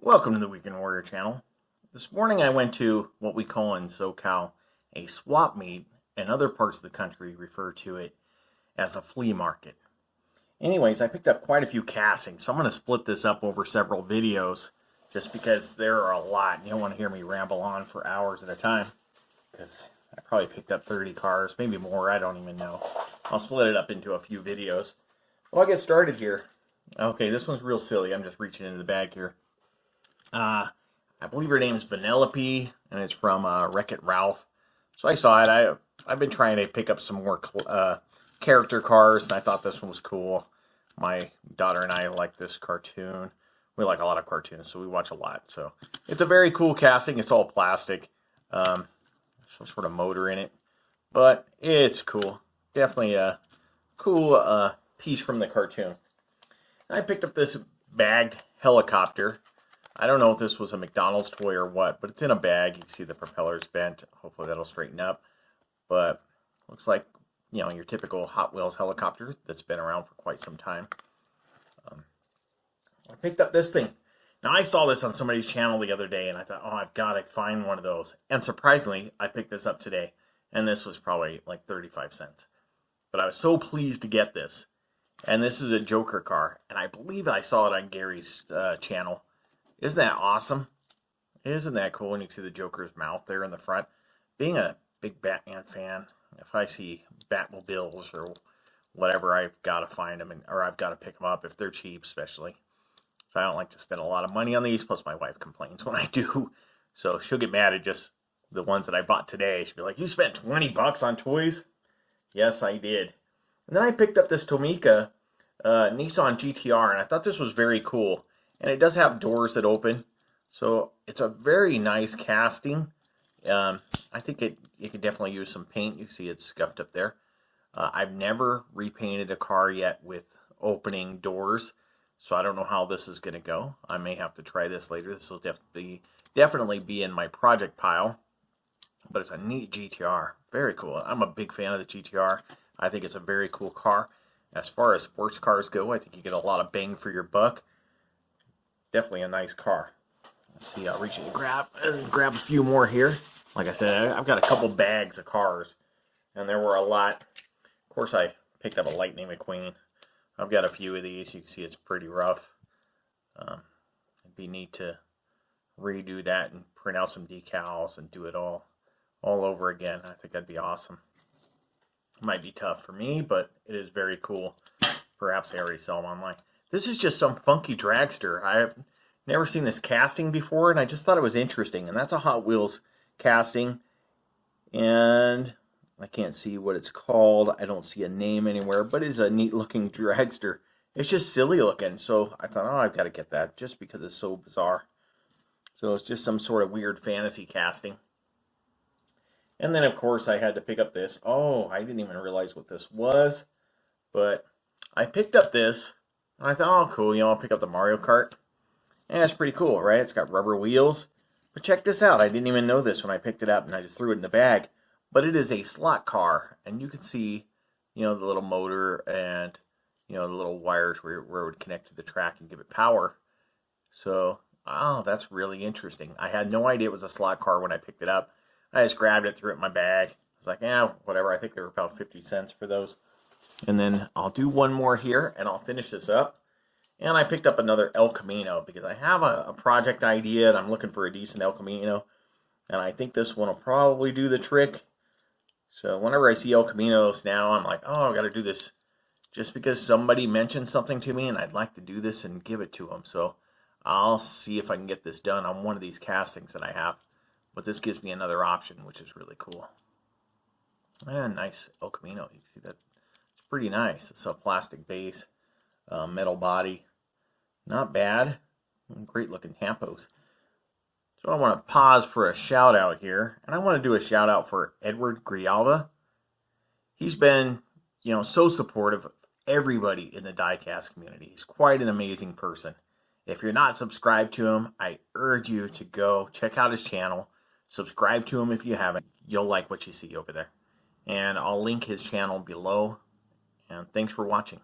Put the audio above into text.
Welcome to the Weekend Warrior channel. This morning I went to what we call in SoCal a swap meet, and other parts of the country refer to it as a flea market. Anyways, I picked up quite a few castings, so I'm going to split this up over several videos just because there are a lot. You don't want to hear me ramble on for hours at a time because I probably picked up 30 cars, maybe more, I don't even know. I'll split it up into a few videos. Well, I'll get started here. Okay, this one's real silly. I'm just reaching into the bag here. I believe her name is Vanellope, and it's from Wreck-It Ralph. So I saw it. I've been trying to pick up some more character cars, and I thought this one was cool. My daughter and I like this cartoon. We like a lot of cartoons, so we watch a lot. So it's a very cool casting. It's all plastic. Some sort of motor in it. But it's cool. Definitely a cool piece from the cartoon. I picked up this bagged helicopter. I don't know if this was a McDonald's toy or what, but it's in a bag. You can see the propeller's bent. Hopefully that'll straighten up. But looks like, you know, your typical Hot Wheels helicopter that's been around for quite some time. I picked up this thing. Now, I saw this on somebody's channel the other day, and I thought, oh, I've got to find one of those. And surprisingly, I picked this up today, and this was probably like 35 cents. But I was so pleased to get this. And this is a Joker car, and I believe I saw it on Gary's channel. Isn't that awesome? Isn't that cool when you see the Joker's mouth there in the front? Being a big Batman fan, if I see Batmobiles or whatever, I've got to find them, or I've got to pick them up if they're cheap, especially. So I don't like to spend a lot of money on these, plus my wife complains when I do. So she'll get mad at just the ones that I bought today. She'll be like, you spent 20 bucks on toys? Yes, I did. And then I picked up this Tomica Nissan GT-R, and I thought this was very cool. And it does have doors that open, so it's a very nice casting. I think it could definitely use some paint. You can see it's scuffed up there. I've never repainted a car yet with opening doors, so I don't know how this is going to go. I may have to try this later. This will definitely be in my project pile. But it's a neat GT-R. Very cool. I'm a big fan of the GT-R. I think it's a very cool car. As far as sports cars go, I think you get a lot of bang for your buck. Definitely a nice car. Let's see, I'll reach in and grab a few more here. Like I said, I've got a couple bags of cars, and there were a lot. Of course, I picked up a Lightning McQueen. I've got a few of these. You can see it's pretty rough. It'd be neat to redo that and print out some decals and do it all over again. I think that'd be awesome. It might be tough for me, but it is very cool. Perhaps they already sell them online. This is just some funky dragster. I've never seen this casting before, and I just thought it was interesting. And that's a Hot Wheels casting. And I can't see what it's called. I don't see a name anywhere, but it's a neat-looking dragster. It's just silly looking, so I thought, oh, I've got to get that just because it's so bizarre. So it's just some sort of weird fantasy casting. And then, of course, I had to pick up this. Oh, I didn't even realize what this was. But I picked up this. And I thought, oh, cool, you know, I'll pick up the Mario Kart. And it's pretty cool, right? It's got rubber wheels. But check this out. I didn't even know this when I picked it up, and I just threw it in the bag. But it is a slot car. And you can see, you know, the little motor and, you know, the little wires where it would connect to the track and give it power. So, oh, that's really interesting. I had no idea it was a slot car when I picked it up. I just grabbed it, threw it in my bag. I was like, yeah, whatever. I think they were about 50 cents for those. And then I'll do one more here, and I'll finish this up. And I picked up another El Camino because I have a project idea, and I'm looking for a decent El Camino. And I think this one will probably do the trick. So whenever I see El Caminos now, I'm like, oh, I've got to do this just because somebody mentioned something to me, and I'd like to do this and give it to them. So I'll see if I can get this done on one of these castings that I have. But this gives me another option, which is really cool. And nice El Camino. You can see that. Pretty nice. It's a plastic base, metal body. Not bad. Great looking tampos. So I want to pause for a shout out here. And I want to do a shout out for Edward Grijalva. He's been, you know, so supportive of everybody in the Diecast community. He's quite an amazing person. If you're not subscribed to him, I urge you to go check out his channel. Subscribe to him if you haven't. You'll like what you see over there. And I'll link his channel below. And thanks for watching.